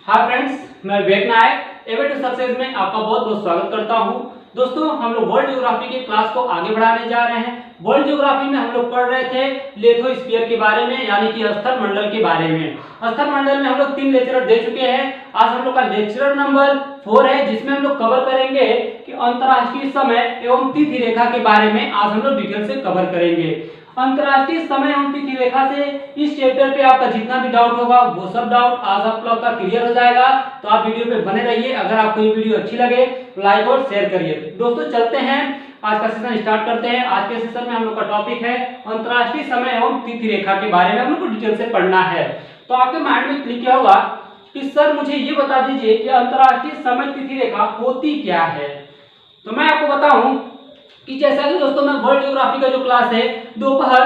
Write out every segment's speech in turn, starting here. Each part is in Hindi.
हाय फ्रेंड्स, मैं विवेक नायक एवे टू सक्सेस में आपका बहुत बहुत स्वागत करता हूं। दोस्तों, हम लोग वर्ल्ड ज्योग्राफी के क्लास को आगे बढ़ाने जा रहे हैं। वर्ल्ड ज्योग्राफी में हम लोग पढ़ रहे थे लिथोस्फीयर के बारे में, यानी कि स्थल मंडल के बारे में। स्थल मंडल में हम लोग 3 लेक्चर दे चुके हैं। आज हम लोग का लेक्चर नंबर 4 है, जिसमें हम लोग कवर करेंगे कि अंतर्राष्ट्रीय समय एवं तिथि रेखा के बारे में आज हम लोग डिटेल से कवर करेंगे। अंतर्राष्ट्रीय समय एवं तिथि रेखा से इस चैप्टर पे आपका जितना भी डाउट होगा वो सब डाउट आज आप लोग का क्लियर हो जाएगा। तो आप वीडियो पे बने रहिए। अगर आपको ये वीडियो अच्छी लगे लाइक और शेयर करिए। दोस्तों, चलते हैं, आज का सेशन स्टार्ट करते हैं। आज के सेशन में हम लोग का टॉपिक है अंतर्राष्ट्रीय समय एवं तिथि रेखा के बारे में हम लोग को डिटेल से पढ़ना है। तो आपके माइंड में क्लिक किया होगा कि सर मुझे ये बता दीजिए कि अंतर्राष्ट्रीय समय तिथि रेखा होती क्या है। तो मैं आपको बताऊं कि जैसा कि दोस्तों मैं वर्ल्ड ज्योग्राफी का जो क्लास है दोपहर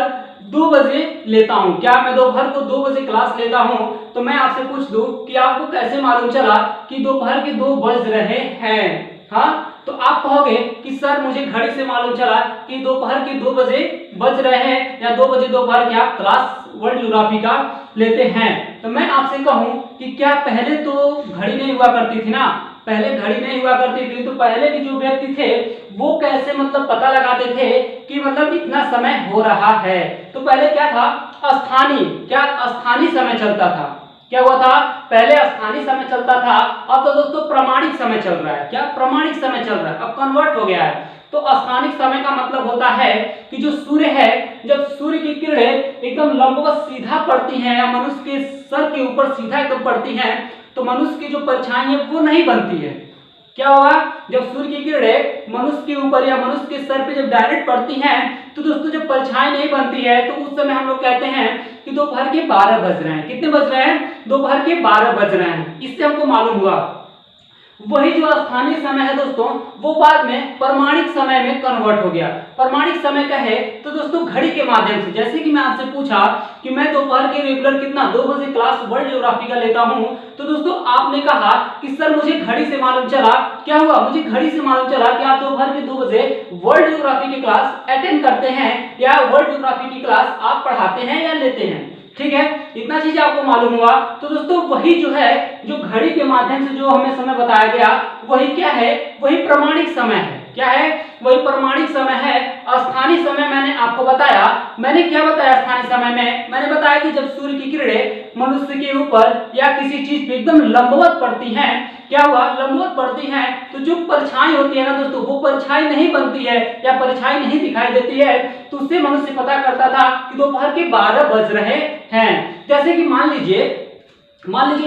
2 बजे लेता हूं। क्या मैं दोपहर को 2 बजे क्लास लेता हूं? तो मैं आपसे पूछ दूं कि आपको कैसे मालूम चला कि दोपहर के 2 बज रहे हैं? हाँ, तो आप कहोगे कि सर मुझे घड़ी से मालूम चला कि दोपहर के 2 बजे बज रहे हैं, या 2 बजे दोपहर की आप क्लास वर्ल्ड ज्योग्राफी का लेते हैं। तो मैं आपसे कहूं कि क्या पहले तो घड़ी नहीं हुआ करती थी ना? पहले घड़ी नहीं हुआ करती थी, तो पहले के जो व्यक्ति थे वो कैसे मतलब पता लगाते थे कि मतलब इतना समय हो रहा है? तो पहले क्या था? स्थानीय समय चलता था। क्या हुआ था? पहले स्थानीय समय चलता था। अब तो दोस्तों प्रमाणिक समय चल रहा है। क्या प्रमाणिक समय चल रहा है? अब कन्वर्ट हो गया है। तो स्थानिक समय का मतलब होता है कि जो सूर्य है, जब सूर्य की किरणें एकदम लंबवत सीधा पड़ती हैं या मनुष्य के सर के ऊपर सीधा एकदम पड़ती हैं, तो मनुष्य की जो परछाई है वो नहीं बनती है। क्या होगा? जब सूर्य की किरणें मनुष्य के ऊपर या मनुष्य के सर पे जब डायरेक्ट पड़ती हैं, तो दोस्तों जब परछाई नहीं बनती है तो उस समय हम लोग कहते हैं कि दोपहर के 12 बज रहे हैं। कितने बज रहे हैं? दोपहर के 12 बज रहे हैं। इससे हमको मालूम हुआ वही जो स्थानीय समय है दोस्तों वो बाद में प्रमाणिक समय में कन्वर्ट हो गया। प्रमाणिक समय का है तो दोस्तों घड़ी के माध्यम से, जैसे कि मैं आपसे पूछा कि मैं दोपहर के रेगुलर कितना 2 बजे क्लास वर्ल्ड ज्योग्राफी का लेता हूं, तो दोस्तों आपने कहा कि सर मुझे घड़ी से मालूम चला। क्या हुआ? मुझे घड़ी से मालूम चला कि आप दोपहर के 2 बजे वर्ल्ड ज्योग्राफी की क्लास अटेंड करते हैं, या वर्ल्ड ज्योग्राफी की क्लास आप पढ़ाते हैं या लेते हैं। ठीक है, इतना चीज आपको मालूम हुआ। तो दोस्तों वही जो है, जो घड़ी के माध्यम से जो हमें समय बताया गया, वही क्या है? वही प्रमाणिक समय है। क्या है? वही प्रमाणिक समय है। स्थानीय समय मैंने आपको बताया। मैंने क्या बताया स्थानीय समय में? मैंने बताया कि जब सूर्य की किरणें मनुष्य के ऊपर या किसी चीज पे एकदम लंबवत पड़ती हैं, क्या हुआ? लंबवत पड़ती हैं, तो जो परछाई होती है ना दोस्तों, वो परछाई नहीं बनती है या परछाई नहीं दिखाई देती है, तो उससे मनुष्य पता करता था कि दोपहर के 12 बज रहे हैं। जैसे कि मान लीजिए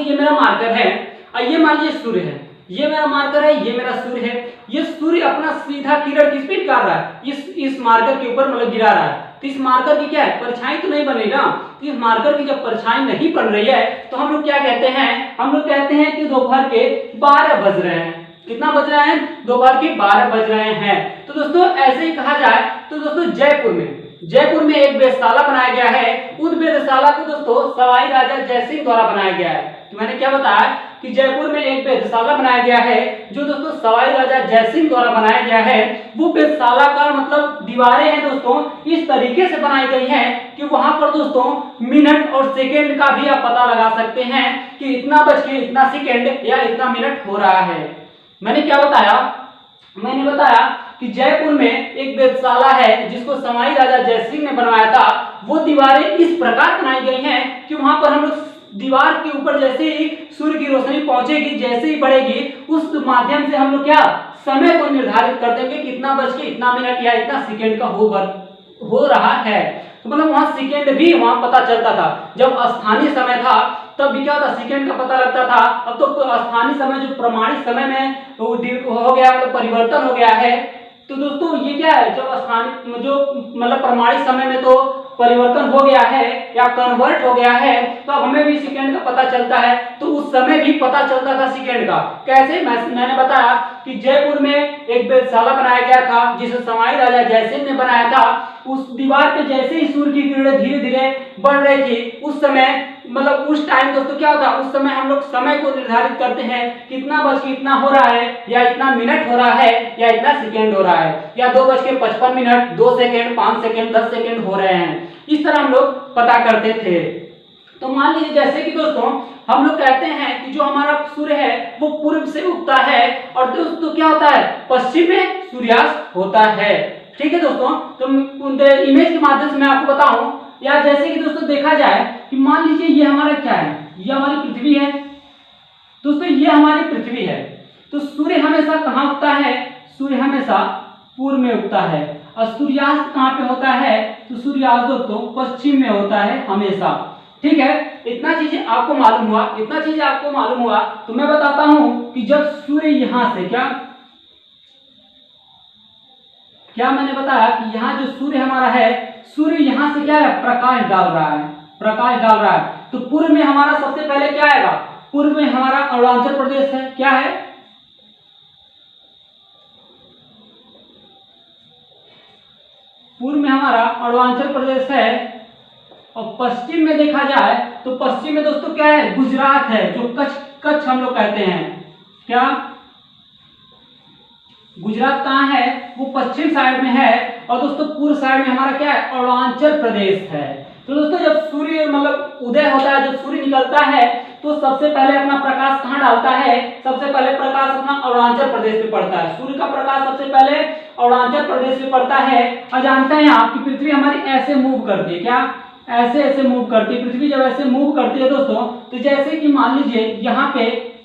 ये मेरा मार्कर है और ये मान लीजिए सूर्य है। ये मेरा मार्कर है, ये मेरा सूर्य है। ये सूर्य अपना सीधा किरण किस पे कर रहा है? इस मार्कर के ऊपर मतलब गिरा रहा है। तो इस मार्कर की क्या है? परछाई तो नहीं बन रही ना। तो इस मार्कर की जब परछाई नहीं बन रही है तो हम लोग क्या कहते हैं? हम लोग कहते हैं कि दोपहर के 12 बज रहे हैं। कितना बज रहे हैं? दोपहर के 12 बज रहे हैं। तो दोस्तों ऐसे ही कहा जाए तो दोस्तों जयपुर में एक वेधशाला बनाया गया है। उस वेधशाला को दोस्तों सवाई राजा जयसिंह द्वारा बनाया गया है। तो मैंने क्या बताया कि जयपुर में एक वेधशाला बनाया गया है जो दोस्तों सवाई राजा जयसिंह द्वारा बनाया गया है। वो वेधशाला का मतलब दीवारें हैं दोस्तों इस तरीके से बनाई गई हैं कि वहां पर दोस्तों मिनट और सेकेंड का भी आप पता लगा सकते हैं कि इतना बज के इतना सेकेंड या इतना मिनट हो रहा है। मैंने क्या बताया? मैंने बताया कि जयपुर में एक वेधशाला है जिसको सवाई राजा जयसिंह ने बनवाया था। वो दीवारें इस प्रकार बनाई गई हैं कि वहां पर हम लोग दीवार के ऊपर जैसे ही सूर्य की रोशनी पहुंचेगी, जैसे ही बढ़ेगी, उस माध्यम से हम लोग क्या समय को निर्धारित कर देंगे कि इतना बज के इतना मिनट या इतना सेकेंड का हो रहा है। तो मतलब वहां सेकेंड भी वहां पता चलता था। जब स्थानीय समय था तब भी क्या था? सेकेंड का पता लगता था। अब तो स्थानीय समय जो प्रमाणिक समय में हो गया, मतलब परिवर्तन हो गया है। तो दोस्तों ये क्या है? जब स्थानीय जो मतलब प्रमाणिक समय में तो परिवर्तन हो गया है या कन्वर्ट हो गया है, तो अब हमें भी सेकेंड का पता चलता है। तो उस समय भी पता चलता था सेकेंड का। कैसे? मैंने बताया कि जयपुर में एक वेधशाला बनाया गया था जिसे सवाई राजा जयसिंह ने बनाया था। उस दीवार पे जैसे ही सूर्य की किरणें धीरे धीरे बढ़ रही थी, उस समय मतलब उस टाइम दोस्तों क्या होता है? उस समय हम लोग समय को निर्धारित करते हैं कितना बज के इतना हो रहा है, या इतना मिनट हो रहा है, या इतना सेकेंड हो रहा है, या 2:55 2 सेकेंड 5 सेकेंड 10 सेकेंड हो रहे हैं। इस तरह हम लोग पता करते थे। तो मान लीजिए जैसे कि दोस्तों हम लोग कहते हैं कि जो हमारा सूर्य है वो पूर्व से उगता है और दोस्तों क्या होता है, पश्चिम में सूर्यास्त होता है। ठीक है दोस्तों, तो इमेज के माध्यम से मैं आपको बताऊं, या जैसे कि दोस्तों देखा जाए कि मान लीजिए ये हमारा क्या है, ये हमारी पृथ्वी है दोस्तों, ये हमारी पृथ्वी है। तो सूर्य हमेशा कहाँ उगता है, सूर्य हमेशा पूर्व में उगता है। और सूर्यास्त कहाँ पे होता है, तो सूर्यास्त दोस्तों पश्चिम में होता है हमेशा। ठीक है, इतना चीजें आपको मालूम हुआ, इतना चीजें आपको मालूम हुआ। तो मैं बताता हूं कि जब सूर्य यहां से क्या मैंने बताया कि यहाँ जो सूर्य हमारा है, सूर्य यहाँ से क्या है, प्रकाश डाल रहा है, प्रकाश डाल रहा है। तो पूर्व में हमारा सबसे पहले क्या आएगा, पूर्व में हमारा अरुणाचल प्रदेश है, क्या है, पूर्व में हमारा अरुणाचल प्रदेश है। और पश्चिम में देखा जाए तो पश्चिम में दोस्तों क्या है, गुजरात है, जो कच्छ हम लोग कहते हैं। क्या गुजरात कहाँ है, वो पश्चिम साइड में है। और दोस्तों पूर्व साइड में हमारा क्या है, अरुणाचल प्रदेश है। तो दोस्तों जब सूर्य मतलब उदय होता है, जब सूर्य निकलता है तो सबसे पहले अपना प्रकाश कहाँ डालता है, सबसे पहले प्रकाश अपना अरुणाचल प्रदेश पे पड़ता है। सूर्य का प्रकाश सबसे पहले अरुणाचल प्रदेश पे पड़ता है। और जानते हैं आप कि पृथ्वी हमारी ऐसे मूव करती है, क्या ऐसे मूव करती है पृथ्वी। जब ऐसे मूव करती है दोस्तों, तो जैसे कि मान लीजिए यहाँ पे,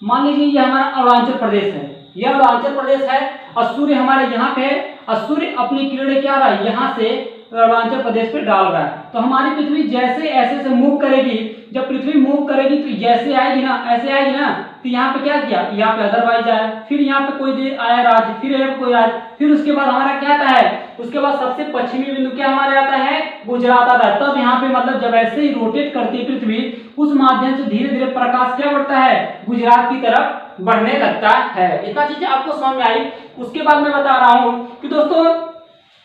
मान लीजिए ये हमारा अरुणाचल प्रदेश है, ये अरुणाचल प्रदेश है और सूर्य हमारे यहाँ पे, और सूर्य अपनी किरणें क्या रहा है, यहाँ से अरुणाचल प्रदेश पे डाल रहा है। तो हमारी पृथ्वी जैसे ऐसे से मूव करेगी, जब पृथ्वी मूव करेगी तो जैसे आएगी ना, ऐसे आएगी ना, तो यहाँ पे क्या किया, यहाँ पे अदरवाइज आया, फिर यहाँ पे कोई देर आया राज्य, फिर कोई राज्य, फिर उसके बाद हमारा क्या आता है, उसके बाद सबसे पश्चिमी बिंदु क्या हमारे आता है, गुजरात आता है। तब यहाँ पे मतलब जब ऐसे ही रोटेट करती है पृथ्वी, उस माध्यम से धीरे धीरे प्रकाश क्या बढ़ता है, गुजरात की तरफ बढ़ने लगता है। इतना चीजें आपको समझ में आई। उसके बाद मैं बता रहा हूँ कि दोस्तों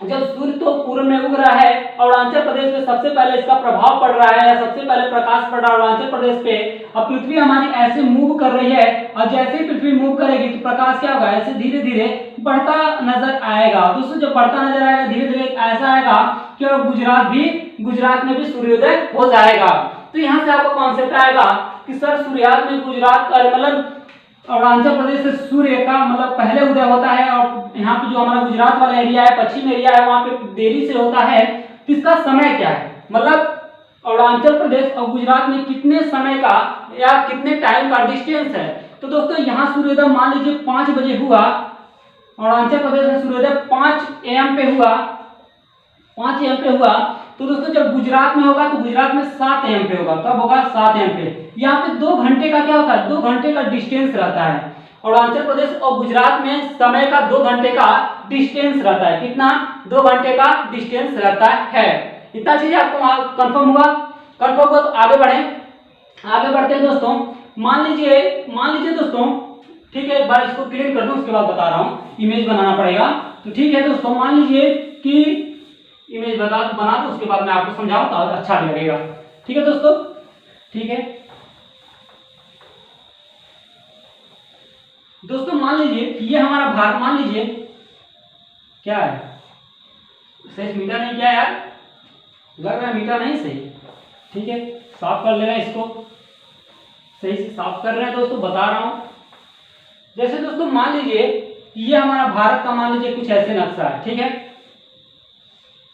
जब सूर्य तो पूर्व में उग रहा है, अरुणाचल प्रदेश में सबसे पहले इसका प्रभाव पड़ रहा है, सबसे पहले प्रकाश पड़ रहा है अरुणाचल प्रदेश पे, और पृथ्वी हमारी ऐसे मूव कर रही है। और जैसे ही पृथ्वी मूव करेगी तो प्रकाश क्या होगा, ऐसे धीरे धीरे बढ़ता नजर आएगा। दोस्तों जब बढ़ता नजर आएगा धीरे धीरे ऐसा आएगा कि गुजरात में भी सूर्योदय हो जाएगा। तो यहाँ से आपको कॉन्सेप्ट आएगा कि सर सूर्यास्त में गुजरात मतलब अरुणाचल प्रदेश से सूर्य का मतलब पहले उदय होता है, और यहाँ पे जो हमारा गुजरात वाला एरिया है, पश्चिम एरिया है, वहां पे देरी से होता है। तो इसका समय क्या है, मतलब अरुणाचल प्रदेश और गुजरात में कितने समय का या कितने टाइम का डिस्टेंस है। तो दोस्तों यहाँ सूर्योदय मान लीजिए 5 बजे हुआ, अरुणाचल प्रदेश में सूर्योदय 5 AM पे हुआ, 5 AM पे हुआ। तो दोस्तों जब गुजरात में होगा तो गुजरात में 7 AM पे होगा, कब होगा, 7 AM पे। यहाँ पे 2 घंटे का क्या होता है, 2 घंटे का डिस्टेंस रहता है। अरुणाचल प्रदेश और गुजरात में समय का 2 घंटे का डिस्टेंस रहता है। कितना, 2 घंटे का डिस्टेंस रहता है। इतना चीजें आपको कंफर्म हुआ, कंफर्म हुआ तो आगे बढ़े, आगे बढ़ते हैं दोस्तों। मान लीजिए दोस्तों, ठीक है, एक बार इसको क्लियर कर दूं, उसके बाद बता रहा हूँ, इमेज बनाना पड़ेगा। तो ठीक है दोस्तों, मान लीजिए कि इमेज बना दो, उसके बाद मैं आपको समझाऊं तो अच्छा भी लगेगा। ठीक है दोस्तों, ठीक है दोस्तों, मान लीजिए ये हमारा भारत, मान लीजिए क्या है, सही मीटर नहीं, क्या यार लग रहा है मीटर नहीं सही। ठीक है, साफ कर लेना, इसको सही से साफ कर रहे हैं दोस्तों, बता रहा हूं। जैसे दोस्तों मान लीजिए ये हमारा भारत का, मान लीजिए कुछ ऐसे नक्शा है, ठीक है,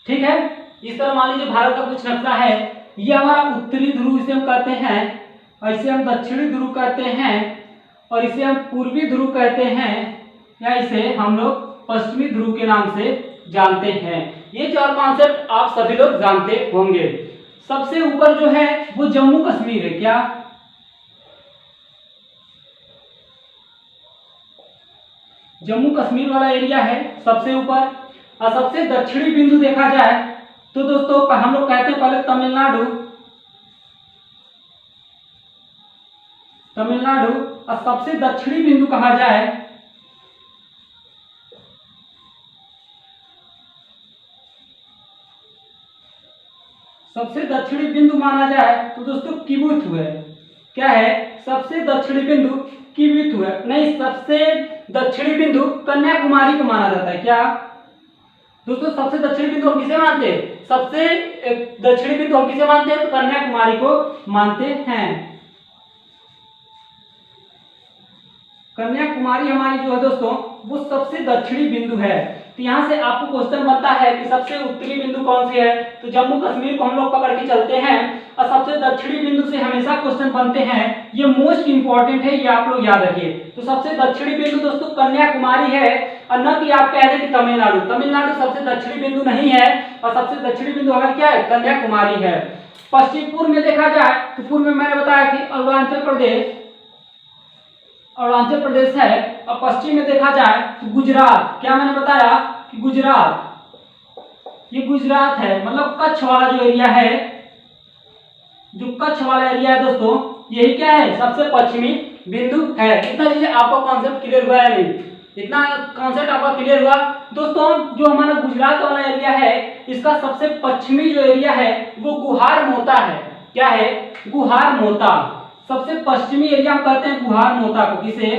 ठीक है, इस तरह मान लीजिए भारत का कुछ नक्शा है। ये हमारा उत्तरी ध्रुव इसे हम कहते हैं, और इसे हम दक्षिणी ध्रुव कहते हैं, और इसे हम पूर्वी ध्रुव कहते हैं, या इसे हम लोग पश्चिमी ध्रुव के नाम से जानते हैं। ये 4 कॉन्सेप्ट आप सभी लोग जानते होंगे। सबसे ऊपर जो है वो जम्मू कश्मीर है, क्या जम्मू कश्मीर वाला एरिया है सबसे ऊपर। और सबसे दक्षिणी बिंदु देखा जाए तो दोस्तों हम लोग कहते हैं पहले तमिलनाडु, और सबसे दक्षिणी बिंदु कहा जाए सबसे दक्षिणी बिंदु माना जाए तो दोस्तों किबुथु है। क्या है, सबसे दक्षिणी बिंदु किबुथु है। नहीं, सबसे दक्षिणी बिंदु कन्याकुमारी को माना जाता है। क्या, दोस्तों सबसे दक्षिणी बिंदु हम किसे मानते हैं? सबसे दक्षिणी बिंदु हम किसे मानते हैं? तो कन्याकुमारी को मानते हैं। कन्याकुमारी हमारी जो है दोस्तों वो सबसे दक्षिणी बिंदु है। तो यहाँ से आपको क्वेश्चन बनता है कि सबसे उत्तरी बिंदु कौन सी है? तो जम्मू कश्मीर को हम लोग पकड़ के चलते हैं। और सबसे दक्षिणी बिंदु से हमेशा क्वेश्चन बनते हैं, ये मोस्ट इंपॉर्टेंट है, ये आप लोग याद रखिए। तो सबसे दक्षिणी बिंदु दोस्तों कन्याकुमारी है, और न कि आप कह दें कि तमिलनाडु। तमिलनाडु सबसे दक्षिणी बिंदु नहीं है, और सबसे दक्षिणी बिंदु हमारा क्या है? कन्याकुमारी है। पश्चिम पूर्व में देखा जाए तो पूर्व में मैंने बताया कि अरुणाचल प्रदेश है, और पश्चिम में देखा जाए तो गुजरात। क्या मैंने बताया कि गुजरात, ये गुजरात है, मतलब कच्छ वाला जो एरिया है, जो कच्छ वाला एरिया है दोस्तों, यही क्या है? सबसे पश्चिमी बिंदु है। इतना चीजें आपको कॉन्सेप्ट क्लियर हुआ है नहीं? इतना कॉन्सेप्ट आपका क्लियर हुआ दोस्तों? जो हमारा गुजरात वाला एरिया है, इसका सबसे पश्चिमी जो एरिया है वो गुहार मोता है। क्या है? गुहार मोता। सबसे पश्चिमी एरिया हम कहते हैं गुहार मोता को। किसे?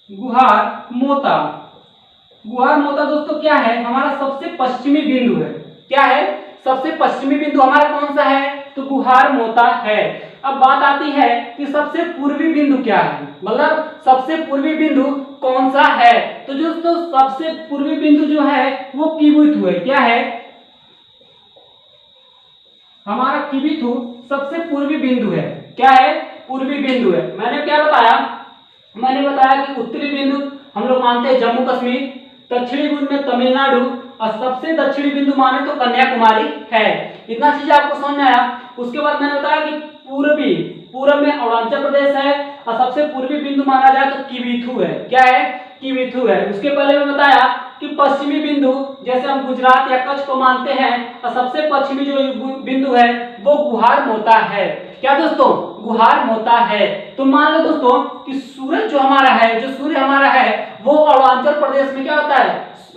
गुहार मोता। गुहार मोता दोस्तों क्या है? हमारा सबसे पश्चिमी बिंदु है। क्या है? सबसे पश्चिमी बिंदु हमारा कौन सा है? तो गुहार मोता है। अब बात आती है कि सबसे पूर्वी बिंदु क्या है, मतलब सबसे पूर्वी बिंदु कौन सा है? तो दोस्तों सबसे पूर्वी बिंदु जो है वो किबुथु है। क्या है? हमारा किबुथु सबसे पूर्वी बिंदु है। क्या है? पूर्वी बिंदु है। मैंने क्या बताया? मैंने बताया कि उत्तरी बिंदु हम लोग मानते हैं जम्मू कश्मीर, दक्षिणी बिंदु में तमिलनाडु, और सबसे दक्षिणी बिंदु माने तो कन्याकुमारी है। इतना चीज आपको समझ में आया? उसके बाद मैंने बताया कि पूर्व में अरुणाचल प्रदेश है, और सबसे पूर्वी बिंदु माना जाए तो किबुथु है। क्या है? किबुथु है। उसके पहले मैं बताया कि पश्चिमी बिंदु जैसे हम गुजरात या कच्छ को मानते हैं, और सबसे पश्चिमी जो बिंदु है वो गुहार मोता है। क्या दोस्तों? गुहार मोता है। तो मान लो दोस्तों कि सूरज जो हमारा है, जो सूर्य हमारा है, वो अरुणाचल प्रदेश में क्या होता है?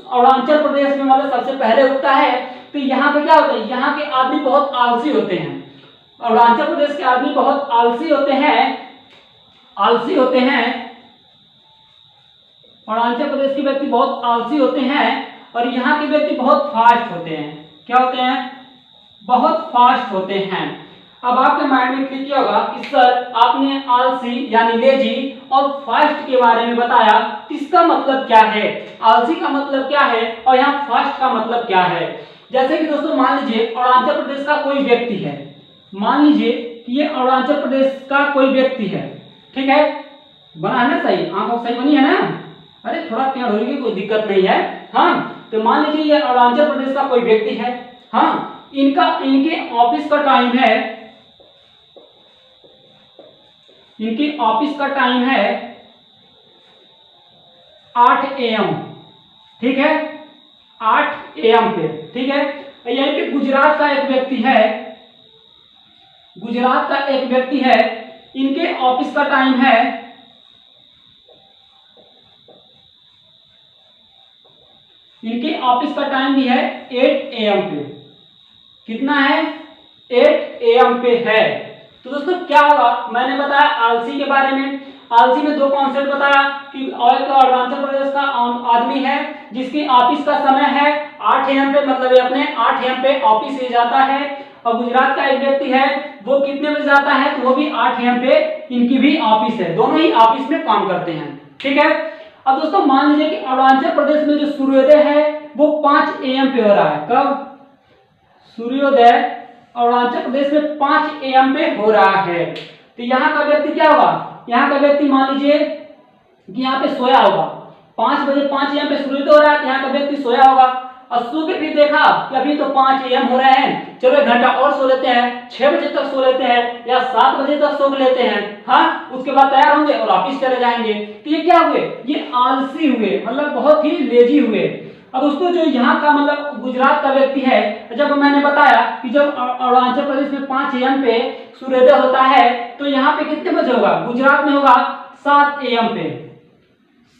अरुणाचल प्रदेश में मतलब सबसे पहले उगता है। तो यहाँ पे क्या होता है? यहाँ के आदमी बहुत आलसी होते हैं। अरुणाचल प्रदेश के आदमी बहुत आलसी होते हैं, आलसी होते हैं। अरुणाचल प्रदेश के व्यक्ति बहुत आलसी होते हैं, और यहाँ के व्यक्ति बहुत फास्ट होते हैं। क्या होते हैं? बहुत फास्ट होते हैं। अब आपके माइंड में क्लिक किया होगा कि सर आपने आलसी यानी लेजी और फास्ट के बारे में बताया, इसका मतलब क्या है? आलसी का मतलब क्या है और यहाँ फास्ट का मतलब क्या है? जैसे कि दोस्तों मान लीजिए अरुणाचल प्रदेश का कोई व्यक्ति है, मान लीजिए कि ये अरुणाचल प्रदेश का कोई व्यक्ति है, ठीक है? बना है ना सही? आंखों सही बनी है ना? अरे थोड़ा टेढ़ होगी, कोई दिक्कत नहीं है। हाँ, तो मान लीजिए ये अरुणाचल प्रदेश का कोई व्यक्ति है। हाँ, इनके ऑफिस का टाइम है, इनकी ऑफिस का टाइम है 8 AM, ठीक है? 8 AM पे, ठीक है? यहीं पे गुजरात का एक व्यक्ति है, गुजरात का एक व्यक्ति है, इनके ऑफिस का टाइम है, इनके ऑफिस का टाइम भी है 8 AM पे। कितना है? 8 AM पे है। तो दोस्तों क्या होगा? मैंने बताया आलसी के बारे में। आलसी में दो कॉन्सेप्ट बताया कि एक अरुणाचल प्रदेश का आदमी है जिसकी ऑफिस का समय है 8 AM पे, मतलब ये अपने 8 AM पे ऑफिस से जाता है। और गुजरात का एक व्यक्ति है, वो कितने बजे जाता है? तो वो भी 8 AM पे इनकी भी ऑफिस है, दोनों ही ऑफिस में काम करते हैं, ठीक है? अब दोस्तों मान लीजिए कि अरुणाचल प्रदेश में जो सूर्योदय है वो 5 AM पे हो रहा है। कब? सूर्योदय अरुणाचल प्रदेश में 5 AM पे हो रहा है। तो यहाँ का व्यक्ति क्या होगा? यहाँ का व्यक्ति मान लीजिए कि यहाँ पे सोया होगा, 5 बजे 5 AM पे सूर्योदय हो रहा है, यहाँ का व्यक्ति सोया होगा, और सो के फिर देखा कि अभी तो 5 AM हो रहे हैं, चलो 1 घंटा और सो लेते हैं, 6 बजे तक सो लेते हैं या 7 बजे तक सो लेते हैं। हाँ, उसके बाद तैयार होंगे और ऑफिस चले जाएंगे। तो ये क्या हुए? ये आलसी हुए, मतलब बहुत ही लेजी हुए। अब दोस्तों जो यहाँ का मतलब गुजरात का व्यक्ति है, जब मैंने बताया कि जब अरुणाचल प्रदेश में 5 AM पे सूर्योदय होता है, तो यहाँ पे कितने बजे होगा? गुजरात में होगा 7 AM पे,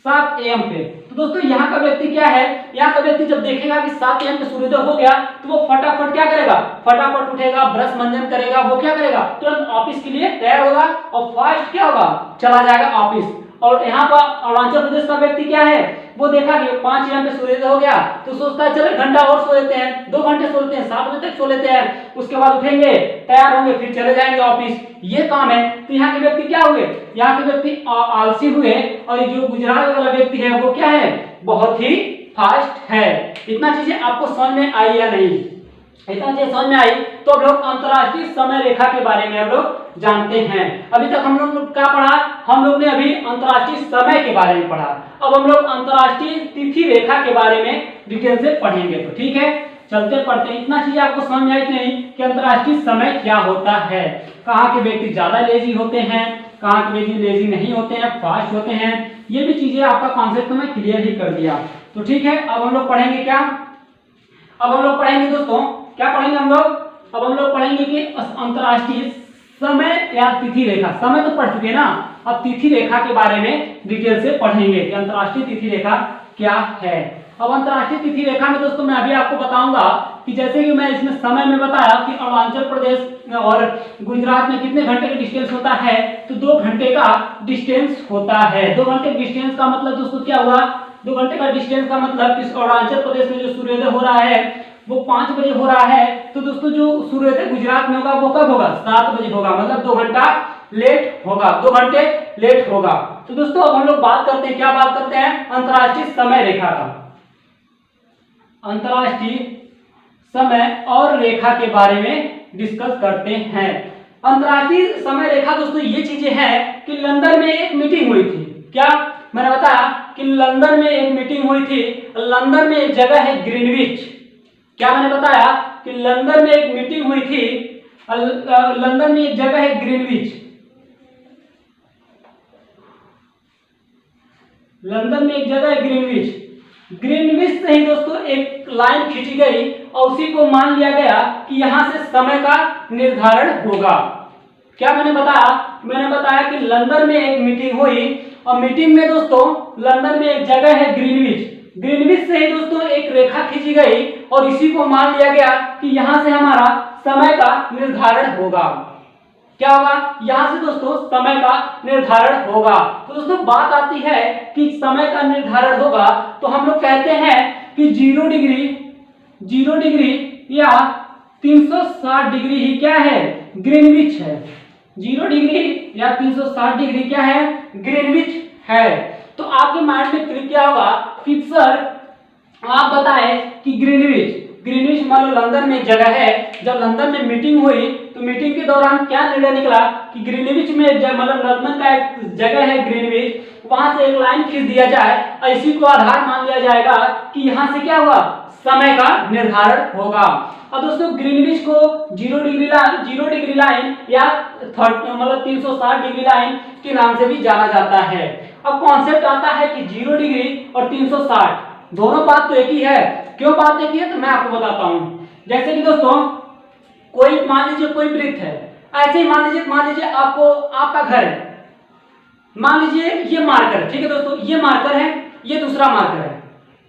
7 AM पे। तो दोस्तों यहाँ का व्यक्ति क्या है? यहाँ का व्यक्ति जब देखेगा कि 7 AM पे सूर्योदय हो गया, तो वो फटाफट क्या करेगा? फटाफट उठेगा, ब्रश मंजन करेगा, वो क्या करेगा? तुरंत ऑफिस के लिए तैयार होगा और फास्ट क्या होगा? चला जाएगा ऑफिस। और यहाँ पर अरुणाचल प्रदेश का व्यक्ति क्या है, वो देखा कि 5 AM पे सूर्योदय हो गया तो सोचता है चलो घंटा और सो लेते हैं, 2 घंटे सो लेते हैं, 7 बजे तक सो लेते हैं, उसके बाद उठेंगे, तैयार होंगे, फिर चले जाएंगे ऑफिस, ये काम है। तो यहाँ के व्यक्ति क्या हुए, यहाँ के व्यक्ति आलसी हुए, और ये जो गुजरात वाला व्यक्ति है वो क्या है, बहुत ही फास्ट है। इतना चीजें आपको समझ में आई या नहीं, इतना चीज समझ में आई तो अब लोग अंतरराष्ट्रीय समय रेखा के बारे में अब लोग जानते हैं। अभी तक हम लोग क्या पढ़ा, हम लोग ने अभी अंतरराष्ट्रीय समय के बारे में पढ़ा, अब हम लोग अंतरराष्ट्रीय तिथि रेखा के बारे में डिटेल से पढ़ेंगे। तो ठीक है, चलते पढ़ते हैं। इतना चीज आपको समझ में आई कि नहीं कि अंतरराष्ट्रीय समय क्या होता है, कहाँ के व्यक्ति ज्यादा लेजी होते हैं, कहाँ के व्यक्ति लेजी नहीं होते हैं, फास्ट होते हैं, ये भी चीजें आपका कॉन्सेप्ट तो मैं क्लियर ही कर दिया। तो ठीक है, अब हम लोग पढ़ेंगे क्या, अब हम लोग पढ़ेंगे दोस्तों, क्या पढ़ेंगे हम लोग, अब हम लोग पढ़ेंगे कि अंतरराष्ट्रीय समय या तिथि रेखा, समय तो पढ़ चुके हैं ना, अब तिथि रेखा के बारे में डिटेल से पढ़ेंगे कि अंतरराष्ट्रीय तिथि रेखा क्या है। अब अंतरराष्ट्रीय तिथि रेखा में दोस्तों मैं अभी आपको बताऊंगा कि जैसे कि मैं इसमें समय में बताया कि अरुणाचल प्रदेश और गुजरात में कितने घंटे का डिस्टेंस होता है, तो 2 घंटे का डिस्टेंस होता है। 2 घंटे डिस्टेंस का मतलब दोस्तों क्या हुआ, 2 घंटे का डिस्टेंस का मतलब इस अरुणाचल प्रदेश में जो सूर्योदय हो रहा है वो 5 बजे हो रहा है, तो दोस्तों जो सूर्योदय गुजरात में होगा वो कब होगा, 7 बजे होगा, मतलब 2 घंटा लेट होगा, 2 घंटे लेट होगा। तो दोस्तों अब हम लोग बात करते हैं, क्या बात करते हैं, अंतरराष्ट्रीय समय रेखा का, अंतरराष्ट्रीय समय और रेखा के बारे में डिस्कस करते हैं। अंतरराष्ट्रीय समय रेखा दोस्तों ये चीजें हैं कि लंदन में एक मीटिंग हुई थी, क्या मैंने बताया कि लंदन में एक मीटिंग हुई थी, लंदन में एक जगह है ग्रीनविच, क्या मैंने बताया कि लंदन में एक मीटिंग हुई थी, लंदन में एक जगह है ग्रीनविच, लंदन में एक जगह है ग्रीनविच, ग्रीनविच से ही दोस्तों एक लाइन खींची गई और उसी को मान लिया गया कि यहां से समय का निर्धारण होगा। क्या मैंने बताया कि लंदन में एक मीटिंग हुई और मीटिंग में दोस्तों लंदन में एक जगह है ग्रीनविच, ग्रीनविच से ही दोस्तों एक रेखा खींची गई और इसी को मान लिया गया कि यहां से हमारा समय का निर्धारण होगा। क्या होगा, यहां से दोस्तों समय का निर्धारण होगा। तो दोस्तों बात आती है कि समय का निर्धारण होगा तो हम लोग कहते हैं कि 0 डिग्री या 360 डिग्री ही क्या है, ग्रीनविच है। 0 डिग्री या 360 डिग्री क्या है, ग्रीनविच है। तो आपके माइंड में क्लिक क्या होगा कि सर आप बताएं कि ग्रीनविच मान लो लंदन में एक जगह है, जब लंदन में मीटिंग हुई तो मीटिंग के दौरान क्या निर्णय निकला कि ग्रीनविच में मतलब लंदन का एक जगह है ग्रीनविच, वहां से एक लाइन खींच दिया जाए और इसी को आधार मान लिया जाएगा कि यहां से क्या हुआ, समय का निर्धारण होगा। और दोस्तों ग्रीनविच को 0 डिग्री लाइन या मतलब 360 डिग्री लाइन के नाम से भी जाना जाता है। अब कॉन्सेप्ट आता है कि 0 डिग्री और 360 दोनों बात तो एक ही है, क्यों बात एक ही है तो मैं आपको बताता हूं। जैसे कि दोस्तों कोई मान लीजिए कोई वृत्त है, ऐसे ही मान लीजिए आपको आपका घर है, मान लीजिए ये मार्कर, ठीक है दोस्तों, ये मार्कर है, ये दूसरा मार्कर है,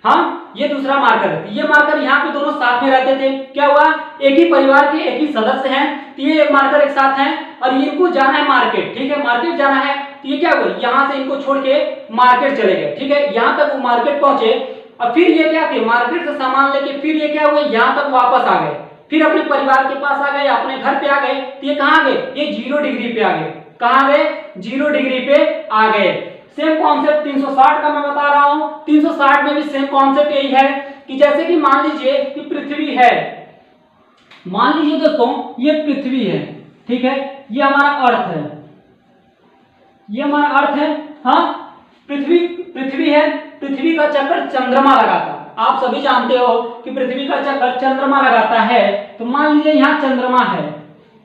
हाँ ये दूसरा मार्कर है, ये मार्कर यहाँ पे दोनों साथ में रहते थे, क्या हुआ एक ही परिवार के एक ही सदस्य हैं, तो ये एक मार्कर एक साथ हैं और इनको जाना है मार्केट, ठीक है मार्केट जाना है, तो ये क्या हुआ यहाँ से इनको छोड़ के मार्केट चले गए, ठीक है यहाँ तक वो मार्केट पहुंचे और फिर ये क्या किए मार्केट से सामान लेके फिर ये क्या हुए यहाँ तक वापस आ गए, फिर अपने परिवार के पास आ गए, अपने घर पे आ गए, तो ये कहाँ गए, ये 0 डिग्री पे आ गए, कहाँ गए 0 डिग्री पे आ गए। सेम कॉन्सेप्ट 360 का मैं बता रहा हूं, 360 में भी सेम कॉन्सेप्ट यही है कि जैसे कि मान लीजिए कि पृथ्वी है, मान लीजिए दोस्तों ये पृथ्वी है, ठीक है ये हमारा अर्थ है, ये हमारा अर्थ है, हाँ पृथ्वी है, पृथ्वी का चक्कर चंद्रमा लगाता है, आप सभी जानते हो कि पृथ्वी का चक्कर चंद्रमा लगाता है। तो मान लीजिए यहाँ चंद्रमा है,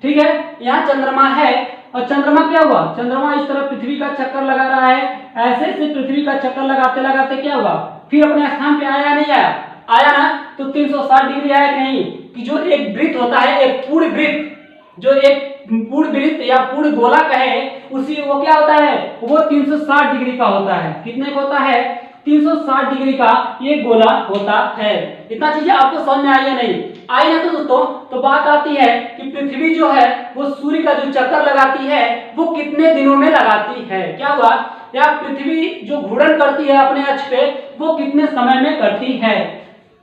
ठीक है यहाँ चंद्रमा है और चंद्रमा क्या हुआ, चंद्रमा इस तरह पृथ्वी का चक्कर लगा रहा है, ऐसे से पृथ्वी का चक्कर लगाते लगाते क्या हुआ फिर अपने स्थान पे आया नहीं आया, आया ना, तो 360 डिग्री आया कि नहीं, कि जो एक वृत्त होता है, एक पूर्ण वृत्त, जो एक पूर्ण वृत्त या पूर्ण गोला कहे उसी वो क्या होता है, वो 360 डिग्री का होता है, कितने का होता है 360 डिग्री का ये गोला होता है। इतना चीजें आपको समझ में आई या नहीं आई ना, तो दोस्तों तो बात आती है कि पृथ्वी जो है वो सूर्य का जो चक्कर लगाती है वो कितने दिनों में लगाती है, क्या हुआ या पृथ्वी जो घूर्णन करती है अपने अक्ष पे वो कितने समय में करती है।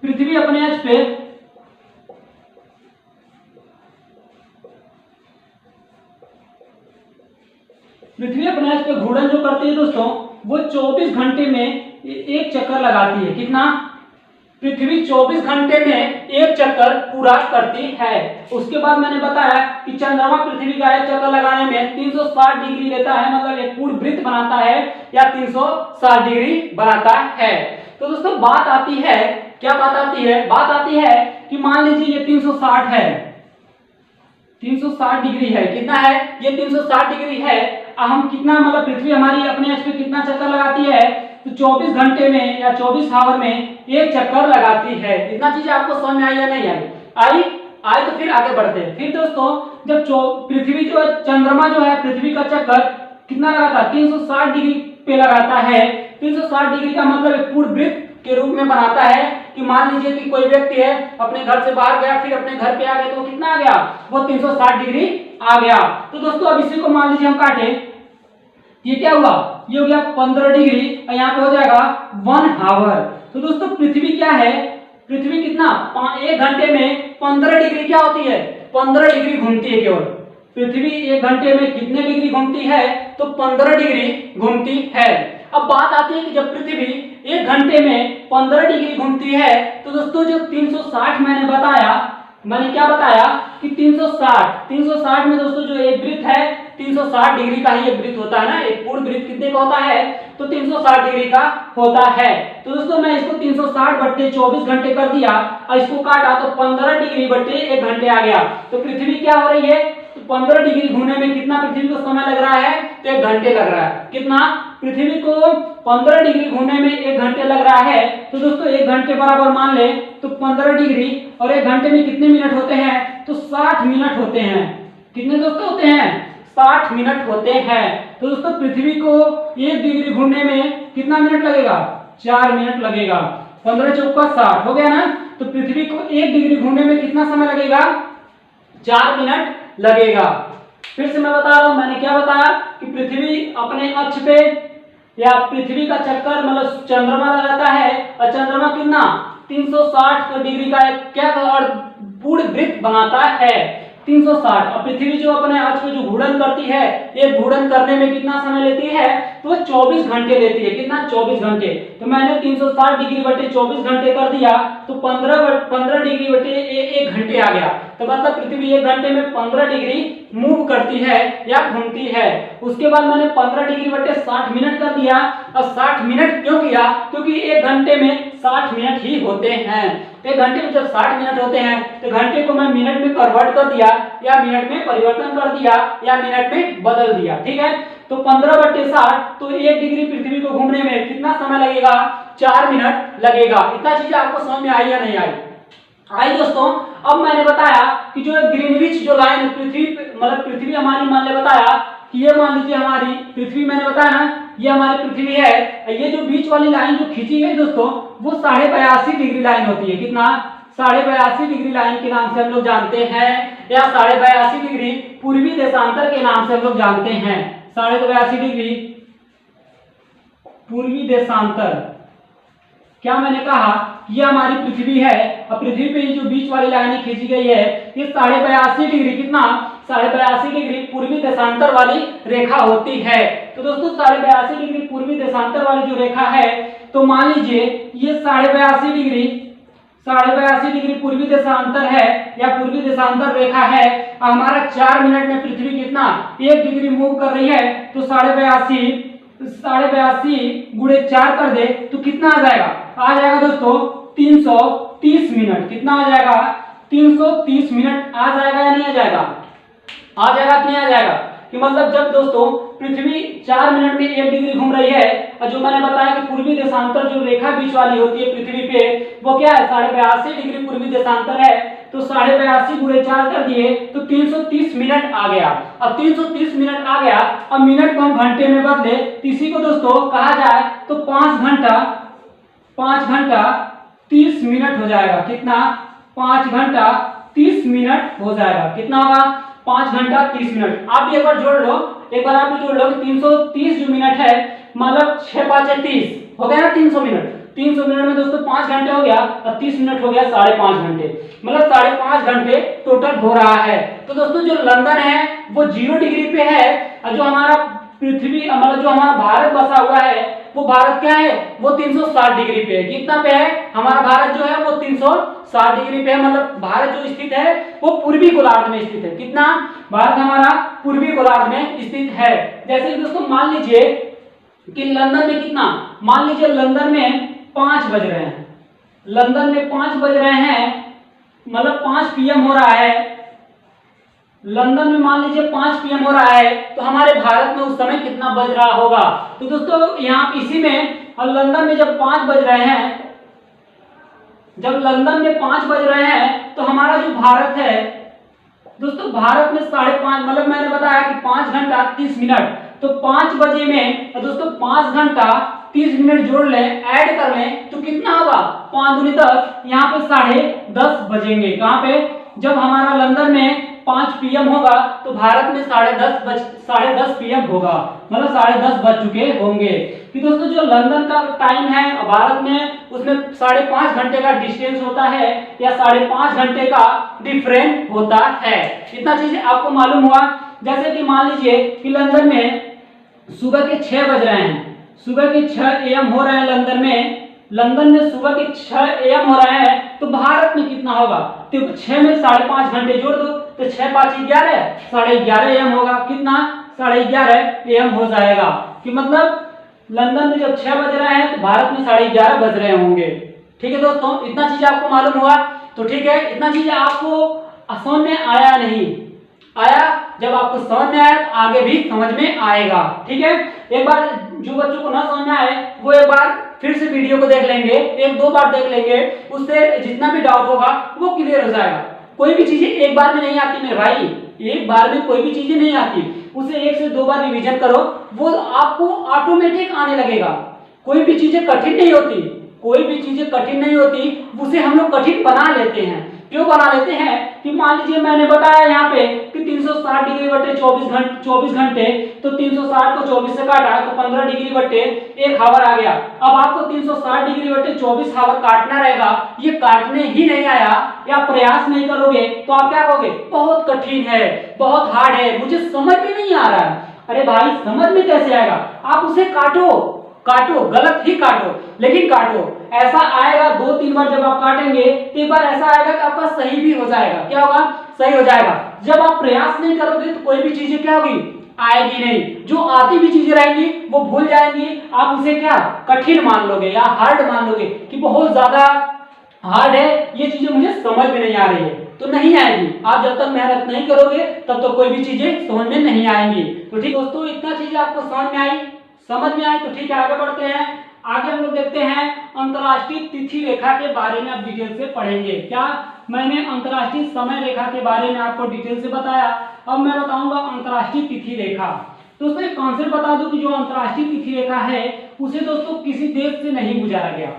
पृथ्वी अपने अक्ष पे घूर्णन जो करती है दोस्तों वो 24 घंटे में एक चक्कर लगाती है। कितना? पृथ्वी 24 घंटे में एक चक्कर पूरा करती है। उसके बाद मैंने बताया कि चंद्रमा पृथ्वी का एक चक्कर लगाने में 360 डिग्री लेता है, मतलब एक पूर्ण वृत्त बनाता है या 360 डिग्री बनाता है। तो दोस्तों बात आती है, क्या बात आती है? बात आती है कि मान लीजिए ये 360 है, 360 डिग्री है। कितना है? ये 360 डिग्री है। हम कितना, मतलब पृथ्वी हमारी अपने अक्ष पे कितना चक्कर लगाती है? तो 24 घंटे में या 24 आवर में एक चक्कर लगाती है। इतना चीज आपको समझ में आई या नहीं आई? आई तो फिर आगे बढ़ते हैं। फिर दोस्तों जब पृथ्वी जो चंद्रमा जो है पृथ्वी का चक्कर कितना लगाता है? 360 डिग्री पे लगाता है। 360 डिग्री का मतलब एक पूर्ण वृत्त के रूप में बनाता है कि मान लीजिए कि कोई व्यक्ति है अपने घर से बाहर गया, फिर अपने घर पे आ गया, तो कितना आ गया? वो 360 डिग्री आ गया। तो दोस्तों अब इसी को मान लीजिए हम काटे, ये क्या हुआ? ये हो गया 15 डिग्री और यहाँ पे हो जाएगा 1 आवर। तो दोस्तों पृथ्वी क्या है? पृथ्वी कितना? 1 घंटे में 15 डिग्री क्या होती है? 15 डिग्री घूमती है केवल। पृथ्वी 1 घंटे में कितने डिग्री घूमती है? तो 15 डिग्री घूमती है। अब बात आती है कि जब पृथ्वी 1 घंटे में 15 डिग्री घूमती है तो दोस्तों जो 360 मैंने क्या बताया कि 360 में दोस्तों जो एक वृत्त है 360 डिग्री का ही एक वृत्त होता है ना। एक पूर्ण वृत्त कितने का होता है? तो 360 डिग्री का होता है। तो दोस्तों मैं इसको 360 बट्टे 24 घंटे कर दिया और इसको काटा तो 15 डिग्री बट्टे 1 घंटे आ गया। तो पृथ्वी क्या हो रही है? तो 15 डिग्री घूमने में कितना पृथ्वी को समय लग रहा है? तो 1 घंटे लग रहा है। कितना? पृथ्वी को 15 डिग्री घूमने में 1 घंटे लग रहा है। तो दोस्तों 1 घंटे बराबर मान ले तो 15 डिग्री और 1 घंटे में कितने मिनट होते हैं? तो 60 मिनट होते हैं। कितने दोस्तों होते हैं? 60 मिनट होते हैं। तो दोस्तों पृथ्वी को 1 डिग्री घूमने में कितना मिनट लगेगा? 4 मिनट लगेगा। 15 चौका 60 हो गया ना। तो पृथ्वी को 1 डिग्री घूमने में कितना समय लगेगा? 4 मिनट लगेगा। फिर से मैं बता रहा हूं, मैंने क्या बताया कि पृथ्वी अपने अक्ष पे या पृथ्वी का चक्कर मतलब चंद्रमा लगाता है और चंद्रमा कितना 360 डिग्री का क्या पूर्ण वृत्त बनाता है 360। और पृथ्वी जो अपने अक्ष पे जो घूर्णन करती है, ये घूर्णन करने में कितना समय लेती है? तो 24 घंटे लेती है। कितना? 24 घंटे। तो मैंने 360 डिग्री बटे 24 घंटे कर दिया तो 15 डिग्री बटे 1 घंटे आ गया। तो मतलब पृथ्वी 1 घंटे में 15 डिग्री मूव करती है या घूमती है। उसके बाद मैंने 15 डिग्री बटे 60 मिनट कर दिया। और 60 मिनट क्यों किया? क्योंकि 1 घंटे में 60 मिनट ही होते हैं। 1 घंटे में जब 60 मिनट होते हैं तो घंटे को मैं मिनट में कन्वर्ट कर दिया या मिनट में परिवर्तन कर दिया या मिनट में बदल दिया। ठीक है। तो 15 बटे 60 तो 1 डिग्री पृथ्वी को घूमने में कितना समय लगेगा? 4 मिनट लगेगा। इतना चीज आपको समझ में आई या नहीं आई? आई दोस्तों। अब मैंने बताया कि जो ग्रीनविच जो लाइन पृथ्वी हमारी मान ले बताया कि ये मान लीजिए हमारी पृथ्वी, मैंने बताया ना ये हमारी पृथ्वी है। ये जो बीच वाली लाइन जो खींची गई दोस्तों वो 82.5 डिग्री लाइन होती है। कितना? 82.5 डिग्री लाइन के नाम से हम लोग जानते हैं या 82.5 डिग्री पूर्वी देशांतर के नाम से हम लोग जानते हैं। 82.5 डिग्री पूर्वी देशांतर। क्या मैंने कहा? ये हमारी पृथ्वी है और पृथ्वी पे जो बीच वाली लाइन खींची गई है ये 82.5 डिग्री कितना 82.5 डिग्री पूर्वी देशांतर वाली रेखा होती है। तो दोस्तों 82.5 डिग्री पूर्वी देशांतर वाली जो रेखा है तो मान लीजिए ये 82.5 डिग्री पूर्वी देशांतर है या पूर्वी देशांतर रेखा है। हमारा 4 मिनट में पृथ्वी कितना 1 डिग्री मूव कर रही है तो 82.5 गुणे 4 कर दे तो कितना आ जाएगा? आ जाएगा दोस्तों 330 मिनट। कितना आ जाएगा? 330 मिनट आ जाएगा या नहीं आ जाएगा? आ जाएगा कि नहीं आ जाएगा? कि मतलब जब दोस्तों पृथ्वी 4 मिनट में 1 डिग्री घूम रही है और जो मैंने बताया कि पूर्वी देशांतर जो रेखा बीच वाली होती है पृथ्वी पे वो क्या है 82.5 डिग्री पूर्वी देशांतर है। तो 82.5 गुणे 4 कर दिए तो 330 मिनट आ गया। अब 330 मिनट आ गया। अब मिनट को हम घंटे में बदले तो इसी को दोस्तों कहा जाए तो 5 घंटा 30 मिनट हो जाएगा। कितना? 5 घंटा 30 मिनट हो जाएगा। कितना होगा? 5 घंटा 30 मिनट। आप भी एक बार जोड़ लो, एक बार आप भी जोड़ लो कि 330 जो मिनट है मतलब 6 5 30 हो गया ना 300 मिनट। 300 मिनट में दोस्तों 5 घंटे हो गया और 30 मिनट हो गया 5.5 घंटे, मतलब 5.5 घंटे टोटल हो रहा है। तो दोस्तों जो लंदन है वो 0 डिग्री पे है और जो हमारा पृथ्वी मतलब जो हमारा भारत बसा हुआ है वो भारत क्या है वो 360 डिग्री पे है। कितना पे है हमारा भारत जो है वो 360 डिग्री पे है, मतलब भारत जो स्थित है वो पूर्वी गोलार्ध में स्थित है। कितना भारत हमारा पूर्वी गोलार्ध में स्थित है। जैसे कि दोस्तों मान लीजिए कि लंदन में कितना, मान लीजिए लंदन में 5 बज रहे हैं, लंदन में 5 बज रहे हैं मतलब 5 PM हो रहा है, लंदन में मान लीजिए 5 PM हो रहा है, तो हमारे भारत में उस समय कितना बज रहा होगा। तो दोस्तों यहाँ इसी में लंदन में जब 5 बज रहे हैं, जब लंदन में 5 बज रहे हैं तो हमारा जो भारत है दोस्तों भारत में 5:30 मतलब मैंने बताया कि 5 घंटा 30 मिनट, तो 5 बजे में दोस्तों 5 घंटा 30 मिनट जोड़ लें ऐड कर लें तो कितना होगा 5 दूनी 10, यहाँ पे 10:30 बजेंगे। कहाँ पे जब हमारा लंदन में 5 PM होगा तो भारत में 10:30 PM होगा, मतलब 10:30 बज चुके होंगे। कि दोस्तों जो लंदन का टाइम है भारत में उसमें 5.5 घंटे का डिस्टेंस होता है या 5.5 घंटे का डिफरेंस होता है। इतना चीज आपको मालूम हुआ। जैसे कि मान लीजिए कि लंदन में सुबह के 6 बज रहे हैं, सुबह के 6 AM हो रहे हैं लंदन में, लंदन में सुबह के 6 AM हो रहे हैं तो भारत में कितना होगा, तो 6 में 5.5 घंटे जोड़ दो तो 6 5 11 11:30 AM होगा। कितना 11:30 AM हो जाएगा। कि मतलब लंदन में जब 6 बज रहे हैं तो भारत में 11:30 बज रहे होंगे। ठीक है दोस्तों, इतना चीज आपको मालूम हुआ। तो ठीक है, इतना चीज आपको समझ में आया नहीं आया, जब आपको समझ में आया तो आगे भी समझ में आएगा। ठीक है, एक बार जो बच्चों को ना समझ में आए वो एक बार फिर से वीडियो को देख लेंगे, 1-2 बार देख लेंगे, उससे जितना भी डाउट होगा वो क्लियर हो जाएगा। कोई भी चीजें एक बार में नहीं आती मेरे भाई, एक बार में कोई भी चीजें नहीं आती, उसे 1 से 2 बार रिवीजन करो, वो आपको ऑटोमेटिक आने लगेगा। कोई भी चीजें कठिन नहीं होती, कोई भी चीजें कठिन नहीं होती, उसे हम लोग कठिन बना लेते हैं। क्यों बना लेते हैं कि मान लीजिए मैंने बताया यहाँ पे कि 360 डिग्री बटे 24 घंटे, तो 360 को 24 से काटा तो 15 डिग्री बटे 1 हावर आ गया। अब आपको 360 डिग्री बटे 24 हावर काटना रहेगा, ये काटने ही नहीं आया या प्रयास नहीं करोगे तो आप क्या कहोगे बहुत कठिन है, बहुत हार्ड है, मुझे समझ में नहीं आ रहा है। अरे भाई समझ में कैसे आएगा, आप उसे काटो, गलत ही काटो लेकिन काटो। ऐसा आएगा 2-3 बार जब आप काटेंगे तो एक बार ऐसा आएगा कि आपका सही भी हो जाएगा। क्या होगा, सही हो जाएगा। जब आप प्रयास नहीं करोगे तो कोई भी चीजें क्या होगी, आएगी नहीं, जो आती भी चीजें रहेंगी वो भूल जाएंगी, आप उसे क्या कठिन मान लोगे या हार्ड मान लोगे कि बहुत ज्यादा हार्ड है, ये चीजें मुझे समझ में नहीं आ रही है, तो नहीं आएगी। आप जब तक मेहनत नहीं करोगे तब तक कोई भी चीजें समझ में नहीं आएंगी। तो ठीक दोस्तों, इतना चीजें आपको समझ में आई तो ठीक है, आगे बढ़ते हैं। आगे हम लोग देखते हैं अंतर्राष्ट्रीय तिथि रेखा के बारे में, आप डिटेल से पढ़ेंगे। क्या मैंने अंतर्राष्ट्रीय समय रेखा के बारे में आपको डिटेल से बताया, अब मैं बताऊंगा अंतर्राष्ट्रीय तिथि रेखा। दोस्तों एक कॉन्सेप्ट बता दूं कि जो अंतर्राष्ट्रीय तिथि रेखा है उसे दोस्तों किसी देश से नहीं गुजारा गया।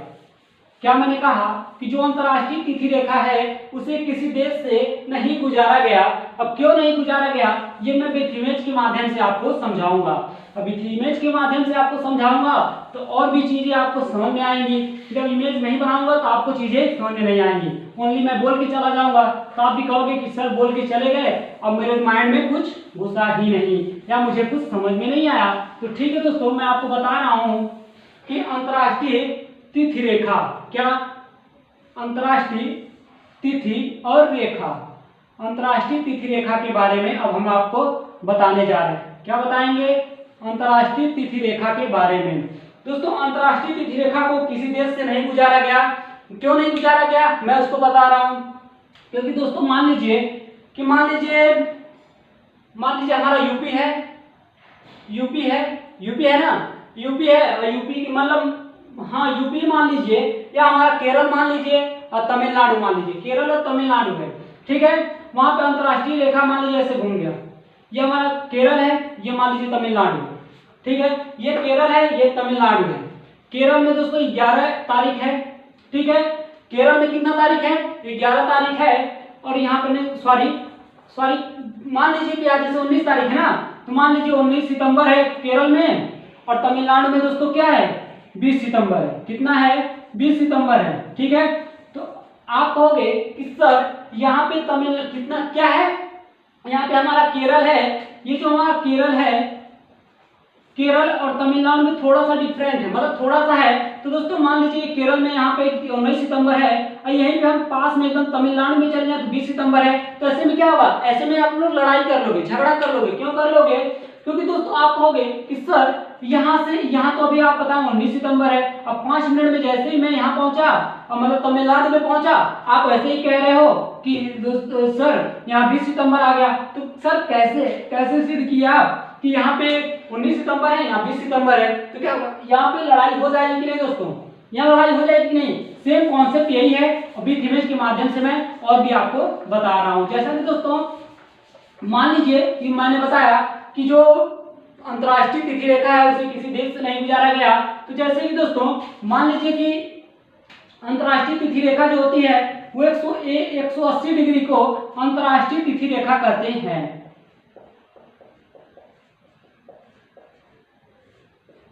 क्या मैंने कहा कि जो अंतर्राष्ट्रीय तिथि रेखा है उसे किसी देश से नहीं गुजारा गया। अब क्यों नहीं गुजारा गया ये मैं विथ इमेज के माध्यम से आपको समझाऊंगा। अब विथ इमेज के माध्यम से आपको समझाऊंगा तो और भी चीजें आपको समझ में आएंगी। जब इमेज नहीं बनाऊंगा तो आपको चीजें समझ में नहीं आएंगी, ओनली मैं बोल के चला जाऊंगा तो आप भी कहोगे कि सर बोल के चले गए, अब मेरे माइंड में कुछ घुसा ही नहीं या मुझे कुछ समझ में नहीं आया। तो ठीक है दोस्तों, मैं आपको बता रहा हूँ कि अंतर्राष्ट्रीय तिथि रेखा, क्या अंतर्राष्ट्रीय तिथि और रेखा, अंतर्राष्ट्रीय तिथि रेखा के बारे में अब हम आपको बताने जा रहे हैं। क्या बताएंगे, अंतर्राष्ट्रीय तिथि रेखा के बारे में। दोस्तों अंतर्राष्ट्रीय तिथि रेखा को किसी देश से नहीं गुजारा गया। क्यों नहीं गुजारा गया मैं उसको बता रहा हूं, क्योंकि दोस्तों मान लीजिए हमारा यूपी है ना, यूपी है, यूपी की मतलब हाँ यूपी मान लीजिए, या हमारा केरल मान लीजिए और तमिलनाडु मान लीजिए, केरल और तमिलनाडु है। ठीक है, वहां पे अंतर्राष्ट्रीय रेखा मान लीजिए ऐसे घूम गया, ये हमारा केरल है, ये मान लीजिए तमिलनाडु है। ठीक है, ये केरल है, ये तमिलनाडु है। केरल में दोस्तों 11 तारीख है। ठीक है, केरल में कितना तारीख है, 11 तारीख है। और यहाँ पे सॉरी मान लीजिए कि आज जैसे 19 तारीख है ना, तो मान लीजिए 19 सितंबर है केरल में, और तमिलनाडु में दोस्तों क्या है 20 सितंबर है। कितना है 20 सितंबर है। ठीक है, तो आप कहोगे कि सर यहाँ पे तमिलनाडु कितना क्या है, यहाँ पे हमारा केरल है, ये जो हमारा केरल है, केरल और तमिलनाडु में थोड़ा सा डिफरेंट है, मतलब थोड़ा सा है। तो दोस्तों मान लीजिए केरल में यहाँ पे 19 सितंबर है और यहीं पे हम पास में एकदम तमिलनाडु में चले जाए तो 20 सितंबर है। तो ऐसे में क्या होगा, ऐसे में आप लोग लड़ाई कर लोगे, झगड़ा कर लोगे। क्यों कर लोगे, क्योंकि दोस्तों आप कहोगे कि सर यहाँ से यहाँ तो अभी आप बताओ 19 सितंबर है, अब 5 मिनट में जैसे ही मैं यहाँ पहुंचा और मतलब तमिलनाडु में पहुंचा, आप ऐसे ही कह रहे हो कि दोस्तों सर यहाँ 20 सितंबर आ गया। तो सर कैसे कैसे सिद्ध किया आप कि यहाँ पे 19 सितंबर है, यहाँ 20 सितंबर है। तो क्या यहाँ पे लड़ाई हो जाएगी कि नहीं दोस्तों, यहाँ लड़ाई हो जाएगी कि नहीं। सेम कॉन्सेप्ट यही है, विथ इमेज के माध्यम से मैं और भी आपको बता रहा हूँ। जैसा कि दोस्तों मान लीजिए कि मैंने बताया कि जो अंतर्राष्ट्रीय तिथि रेखा है उसे किसी देश से नहीं गुजारा गया। तो जैसे कि दोस्तों मान लीजिए कि अंतर्राष्ट्रीय तिथि रेखा जो होती है वो 180 डिग्री को अंतर्राष्ट्रीय तिथि रेखा कहते हैं।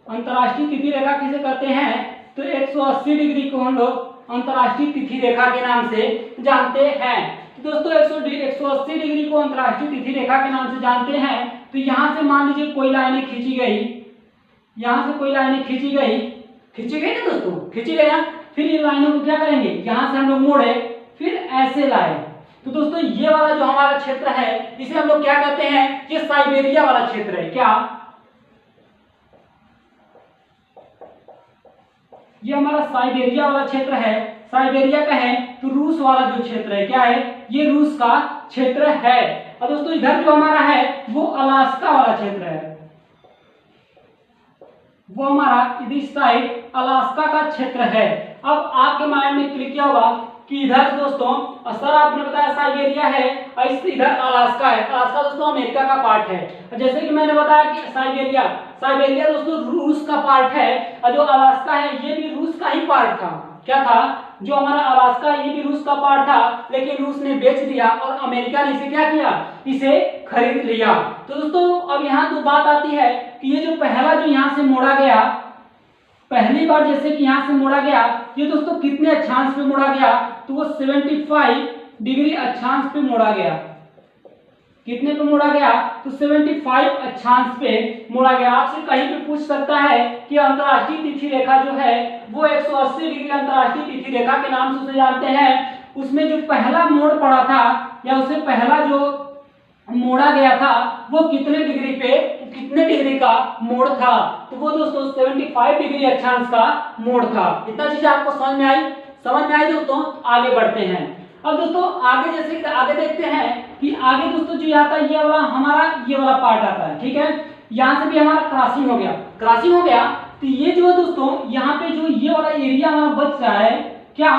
अंतर्राष्ट्रीय तिथि रेखा किसे कहते हैं, तो 180 डिग्री को हम लोग अंतर्राष्ट्रीय तिथि रेखा के नाम से जानते हैं। तो दोस्तों 180 डिग्री को अंतर्राष्ट्रीय तिथि रेखा के नाम से जानते हैं। तो यहाँ से मान लीजिए कोई लाइनें खींची गई, यहाँ से कोई लाइनें खींची गई ना दोस्तों, खींची गई ना। फिर ये लाइनों को क्या करेंगे, यहाँ से हम लोग मोड़े फिर ऐसे लाए। तो दोस्तों ये वाला जो हमारा क्षेत्र है इसे हम लोग क्या कहते हैं, ये साइबेरिया वाला क्षेत्र है। क्या ये हमारा साइबेरिया वाला क्षेत्र है। साइबेरिया का है तो रूस वाला जो क्षेत्र है क्या है, ये रूस का क्षेत्र है। और दोस्तों इधर जो हमारा है वो अलास्का वाला क्षेत्र है, वो हमारा इस साइड अलास्का का क्षेत्र है। अब आपके माइंड में क्लिक किया होगा कि इधर दोस्तों सर आपने बताया साइबेरिया है और इधर अलास्का है। अलास्का दोस्तों अमेरिका का पार्ट है। जैसे कि मैंने बताया कि साइबेरिया दोस्तों रूस का पार्ट है और जो अलास्का है ये भी रूस का ही पार्ट था। क्या था, जो हमारा अलास्का ये भी रूस का पार्ट था, लेकिन रूस ने बेच दिया और अमेरिका ने इसे क्या किया, इसे खरीद लिया। तो दोस्तों अब यहाँ तो बात आती है कि ये जो पहला जो यहाँ से मोड़ा गया, पहली बार जैसे कि यहाँ से मोड़ा गया, ये दोस्तों कितने अक्षांश पे मोड़ा गया, तो वो 75 डिग्री अक्षांश पे मोड़ा गया। कितने पे मोड़ा गया, तो 75 अक्षांश पे मोड़ा गया। आपसे कहीं पे पूछ सकता है कि अंतर्राष्ट्रीय तिथि रेखा जो है वो 180 डिग्री अंतर्राष्ट्रीय तिथि रेखा के नाम से उसे जानते हैं। उसमें जो पहला मोड़ पड़ा था या उसे पहला जो मोड़ा गया था वो कितने डिग्री पे, कितने डिग्री का मोड़ था, तो वो दोस्तों 75 डिग्री अक्षांश का मोड़ था। इतना चीज आपको समझ में आई दोस्तों। आगे बढ़ते हैं। अब दोस्तों आगे जैसे आगे देखते हैं कि आगे दोस्तों जो आता है ये वाला हमारा ये वाला पार्ट आता है। ठीक है, यहाँ से भी हमारा क्रॉसिंग हो गया। तो ये जो दोस्तों यहाँ पे जो ये वाला एरिया हमारा बच रहा है, क्या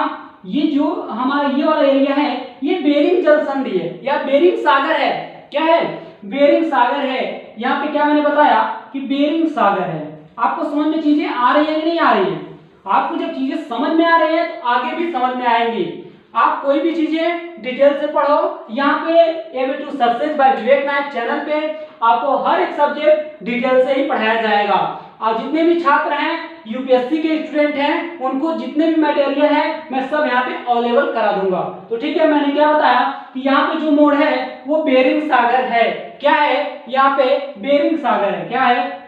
ये जो हमारा ये वाला एरिया है ये बेरिंग जल संधि है या बेरिंग सागर है। क्या है, बेरिंग सागर है। यहाँ पे क्या मैंने बताया कि बेरिंग सागर है। आपको समझ में चीजें आ रही है कि नहीं आ रही है। आपको जब चीजें समझ में आ रही है तो आगे भी समझ में आएंगी। आप कोई भी चीजें डिटेल से पढ़ो। यहाँ पे able to success by Vivek Nayak channel पे आपको हर एक सब्जेक्ट डिटेल से ही पढ़ाया जाएगा। और जितने भी छात्र हैं यूपीएससी के स्टूडेंट हैं उनको जितने भी मटेरियल है मैं सब यहाँ पे अवेलेबल करा दूंगा। तो ठीक है, मैंने क्या बताया कि यहाँ पे जो मोड़ है वो बेरिंग सागर है। क्या है, यहाँ पे बेरिंग सागर है। क्या है,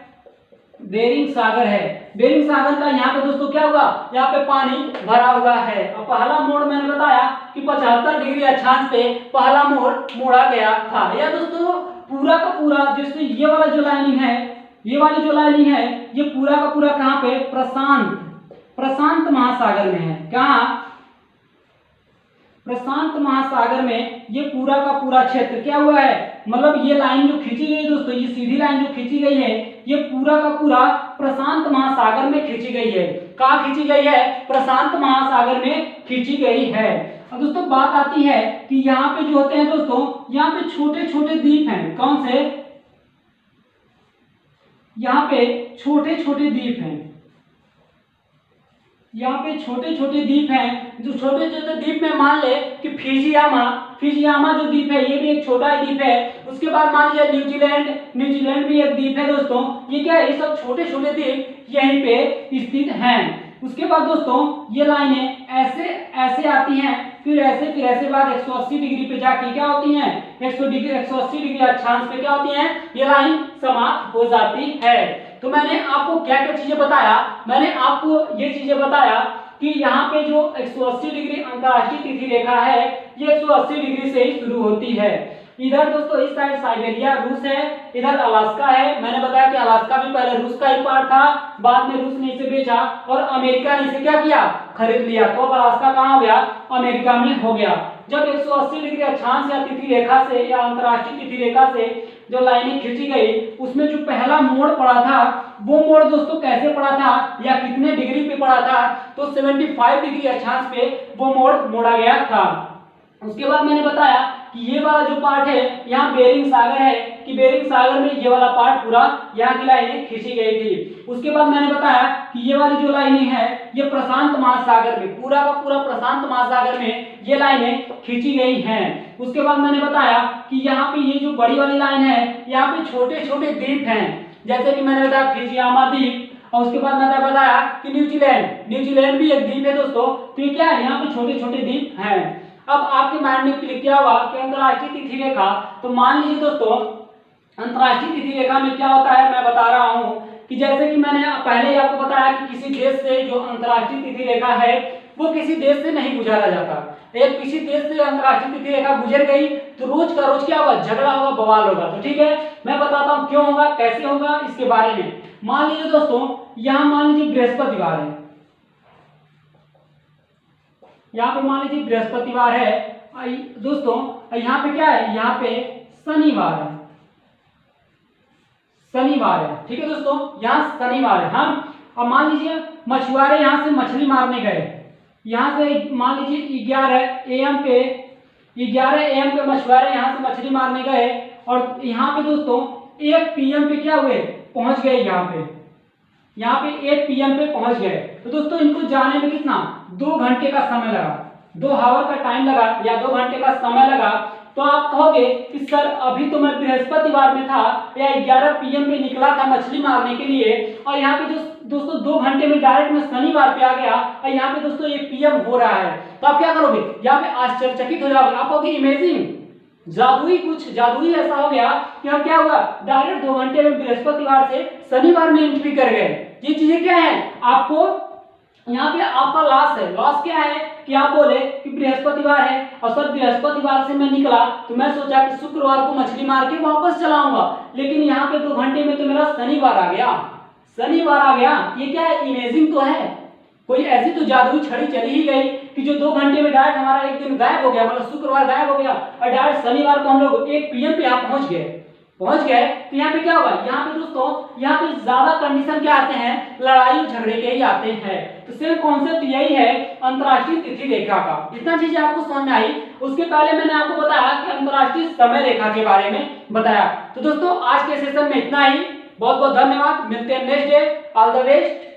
बेरिंग सागर है। बेरिंग सागर का यहाँ पे दोस्तों क्या हुआ, यहाँ पे पानी भरा हुआ है। और पहला मोड़ मैंने बताया कि 75 डिग्री अक्षांश पे पहला मोड़ मोड़ा गया था। या दोस्तों पूरा का पूरा जैसे ये वाला जो लाइनिंग है, ये वाली जो लाइनिंग है ये पूरा का पूरा कहाँ पे, प्रशांत महासागर में है। कहाँ, प्रशांत महासागर में ये पूरा का पूरा क्षेत्र क्या हुआ है, मतलब ये लाइन जो खींची गई है दोस्तों, ये सीधी लाइन जो खींची गई है ये पूरा का पूरा प्रशांत महासागर में खींची गई है। कहाँ खींची गई है, प्रशांत महासागर में खींची गई है। अब दोस्तों बात आती है कि यहाँ पे जो होते हैं दोस्तों, यहाँ पे छोटे छोटे द्वीप हैं। कौन से, यहाँ पे छोटे छोटे द्वीप हैं। यहाँ पे छोटे छोटे द्वीप हैं, जो छोटे छोटे द्वीप में मान ले कि फिजियामा जो द्वीप है ये भी एक छोटा द्वीप है। उसके बाद मान लीजिए न्यूजीलैंड भी एक द्वीप है दोस्तों। ये क्या है, ये सब छोटे छोटे द्वीप यहीं पे स्थित हैं। उसके बाद दोस्तों ये लाइनें ऐसे ऐसे आती हैं, फिर ऐसे बाद 180 डिग्री पे जाके क्या होती हैं, 180 डिग्री अक्षांश पे क्या होती हैं, ये लाइन समाप्त हो जाती है। तो मैंने आपको क्या क्या चीजें बताया, मैंने आपको ये चीजें बताया कि यहाँ पे जो 180 डिग्री अंतर्राष्ट्रीय तिथि रेखा है ये 180 डिग्री से ही शुरू होती है। इधर दोस्तों इस साइड साइबेरिया रूस है, इधर अलास्का है। मैंने बताया कि अलास्का भी पहले रूस का ही पार्ट था, बाद में रूस ने इसे बेचा और अमेरिका ने इसे क्या किया, खरीद लिया। तो अब अलास्का कहाँ हो गया, अमेरिका में हो गया। जब 180 डिग्री अक्षांश या तिथि रेखा से या अंतर्राष्ट्रीय तिथि रेखा से जो लाइनें खींची गई उसमें जो पहला मोड़ पड़ा था वो मोड़ दोस्तों कैसे पड़ा था या कितने डिग्री पे पड़ा था, तो 75 डिग्री अक्षांश पे वो मोड़ मोड़ा गया था। उसके बाद मैंने बताया कि ये वाला जो पार्ट है यहाँ बेरिंग सागर है, कि बेरिंग सागर में ये वाला पार्ट पूरा यहाँ की लाइनें खींची गई थी। उसके बाद मैंने बताया कि ये वाली जो लाइनें है ये प्रशांत महासागर में, पूरा का पूरा प्रशांत महासागर में ये लाइनें खींची गई हैं। उसके बाद मैंने बताया कि यहाँ पे ये जो बड़ी वाली लाइन है यहाँ पे छोटे छोटे द्वीप हैं, जैसे कि मैंने बताया फिजियामा द्वीप, और उसके बाद मैंने बताया कि न्यूजीलैंड भी एक द्वीप है दोस्तों। तो ये क्या है, यहाँ पे छोटे छोटे द्वीप हैं। अब आपके माइंड में क्लिक किया हुआ कि अंतर्राष्ट्रीय तिथि रेखा, तो मान लीजिए दोस्तों अंतर्राष्ट्रीय तिथि रेखा में क्या होता है मैं बता रहा हूं कि जैसे कि मैंने पहले ही आपको बताया कि किसी देश से जो अंतर्राष्ट्रीय तिथि रेखा है वो किसी देश से नहीं गुजारा जाता। एक किसी देश से अंतर्राष्ट्रीय तिथि रेखा गुजर गई तो रोज का रोज क्या होगा, झगड़ा होगा, बवाल होगा। तो ठीक है, मैं बताता हूँ क्यों होगा, कैसे होगा, इसके बारे में। मान लीजिए दोस्तों यहाँ मान लीजिए बृहस्पतिवार है, यहाँ पे मान लीजिए बृहस्पतिवार है दोस्तों, यहाँ पे क्या है, यहाँ पे शनिवार है, ठीक है दोस्तों, यहाँ शनिवार है। हाँ, अब मान लीजिए मछुआरे यहाँ से मछली मारने गए, यहाँ से मान लीजिए 11 AM पे मछुआरे यहाँ से मछली मारने गए और यहाँ पे दोस्तों 1 PM पे क्या हुए, पहुंच गए यहाँ पे 1 PM पे पहुंच गए। तो दोस्तों इनको जाने में कितना, 2 घंटे का समय लगा, 2 आवर का टाइम लगा या 2 घंटे का समय लगा। तो आप कहोगे कि सर अभी तो मैं बृहस्पतिवार में था या 11 PM पे निकला था मछली मारने के लिए और यहाँ पे जो दोस्तों 2 घंटे में डायरेक्ट मैं शनिवार पे आ गया और यहाँ पे दोस्तों 1 PM हो रहा है। तो आप क्या करोगे, यहाँ पे आश्चर्यचकित हो जाओगे, आप कहोगे इमेजिंग, कुछ जादुई ऐसा हो गया कि हम क्या हुआ, डायरेक्ट 2 घंटे में बृहस्पतिवार से शनिवार में एंट्री कर गए। ये चीजें क्या है, आपको यहाँ पे आपका लॉस क्या है कि आप बोले कि बृहस्पतिवार है और सर बृहस्पतिवार से मैं निकला तो मैं सोचा कि शुक्रवार को मछली मार के वापस चलाऊंगा, लेकिन यहाँ पे 2 घंटे में तो मेरा शनिवार आ गया। ये क्या है, इमेजिंग तो है, कोई ऐसी तो जादुई छड़ी चली ही गई कि जो 2 घंटे में डायरेक्ट हमारा एक दिन गायब हो गया, मतलब शुक्रवार गायब हो गया और डायरेक्ट शनिवार को हम लोग 1 PM पे यहाँ पहुंच गए। तो यहाँ पे क्या होगा, यहाँ पे दोस्तों यहाँ पे ज्यादा कंडीशन क्या आते हैं, लड़ाई झगड़े के ही आते हैं। तो सेम कॉन्सेप्ट यही है अंतर्राष्ट्रीय तिथि रेखा का। इतना चीजें आपको समझ में आई। उसके पहले मैंने आपको बताया कि अंतर्राष्ट्रीय समय रेखा के बारे में बताया। तो दोस्तों आज के सेशन में इतना ही, बहुत बहुत धन्यवाद, मिलते हैं next day, all the best.